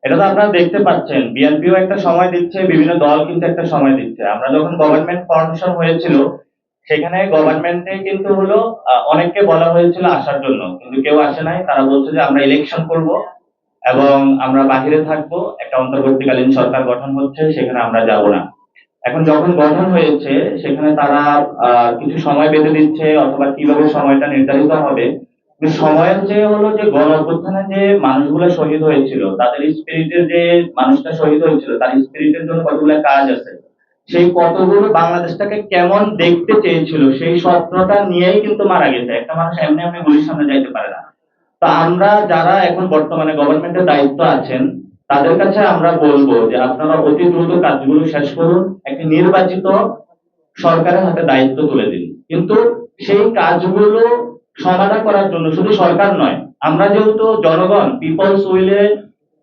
এটা তো আপনারা দেখতে পাচ্ছেন, বিএনপিও একটা সময় দিচ্ছে, বিভিন্ন দল কিন্তু একটা সময় দিচ্ছে। আমরা যখন গভর্নমেন্ট ফর্মেশন হয়েছিল, সেখানে গভর্নমেন্টে কিন্তু হলো অনেককে বলা হয়েছিল আসার জন্য, কিন্তু কেউ আসে নাই। তারা বলছে যে আমরা ইলেকশন করব এবং আমরা বাহিরে থাকবো, একটা অন্তর্বর্তীকালীন সরকার গঠন হচ্ছে, সেখানে আমরা যাব না। এখন যখন গঠন হয়েছে, সেখানে তারা কিছু সময় বেঁধে দিচ্ছে, অথবা কিভাবে সময়টা নির্ধারিত হবে। কিন্তু সময়ের যে হলো যে গণ অভ্যুত্থানে যে মানুষগুলো শহীদ হয়েছিল, তাদের স্পিরিটের যে মানুষটা শহীদ হয়েছিল, তার স্পিরিটের জন্য কতগুলো কাজ আছে। সেই কতগুলো বাংলাদেশটাকে কেমন দেখতে চেয়েছিল, সেই স্বপ্নটা নিয়েই কিন্তু মারা গেছে। একটা মানুষ এমনি এমনি গুলির সামনে যাইতে পারে না। তা আমরা যারা এখন বর্তমানে গভর্নমেন্টের দায়িত্ব আছেন, তাদের কাছে আমরা বলবো যে আপনারা অতি দ্রুত কাজগুলো শেষ করুন, একটি নির্বাচিত সরকারের হাতে দায়িত্ব তুলে দিন। কিন্তু সেই কাজগুলো সমাধান করার জন্য শুধু সরকার নয়, আমরা যেহেতু জনগণ, পিপলস উইলে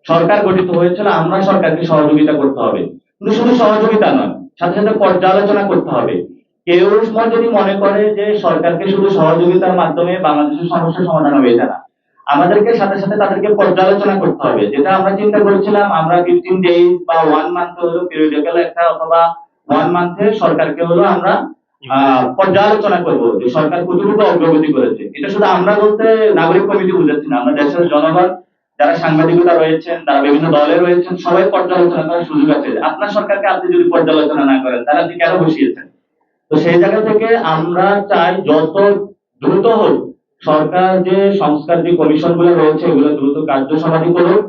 সরকার গঠিত হয়েছিল, আমরা সরকারকে সহযোগিতা করতে হবে। কিন্তু শুধু সহযোগিতা নয়, সাথে সাথে পর্যালোচনা করতে হবে। কেউ যদি মনে করে যে সরকারকে শুধু সহযোগিতার মাধ্যমে বাংলাদেশের সমস্যার সমাধান হবে, এটা না। আমাদেরকে সাথে সাথে তাদেরকে পর্যালোচনা করতে হবে। যেটা আমরা চিন্তা করেছিলাম, আমরা 15 ডেজ বা 1 মান্থ হলো পিরিয়ডিক্যাল একটা, অথবা 1 মান্থে সরকারকে হলো আমরা পর্যালোচনা করব যে সরকার কতটুকু অগ্রগতি করেছে। এটা শুধু আমরা বলতে নাগরিক কমিটি বুঝাচ্ছি না, আমরা দেশের জনগণ যারা সাংবাদিকতা রয়েছেন, যারা বিভিন্ন দলে রয়েছেন, সবাই পর্যালোচনা করার সুযোগ আছে। আপনার সরকারকে আপনি যদি পর্যালোচনা না করেন, তাহলে আপনি কেন বসিয়েছেন? তো সেই জায়গা থেকে আমরা চাই যত দ্রুত হোক সরকার যে সংস্কার যে কমিশন গুলো রয়েছে, এগুলো দ্রুত কার্য সমাধি করুক,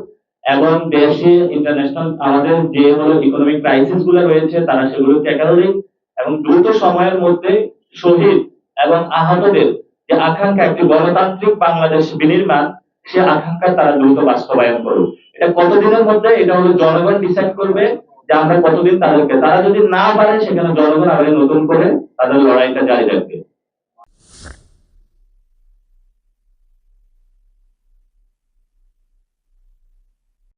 এবং দেশে ইন্টারন্যাশনাল আমাদের যে হলো ইকোনমিক ক্রাইসিস গুলো রয়েছে, তারা সেগুলো ট্যাকেল দিক, এবং দ্রুত সময়ের মধ্যে শহীদ এবং আহতদের যে আকাঙ্ক্ষা, একটি গণতান্ত্রিক বাংলাদেশ বিনির্মাণ, সে আকাঙ্ক্ষা তারা দ্রুত বাস্তবায়ন করুক। এটা কতদিনের মধ্যে, এটা হলো জনগণ ডিসাইড করবে যে আমরা কতদিন তাদেরকে, তারা যদি না পারে সেখানে জনগণ আবার নতুন করে তাদের লড়াইটা জারি রাখবে।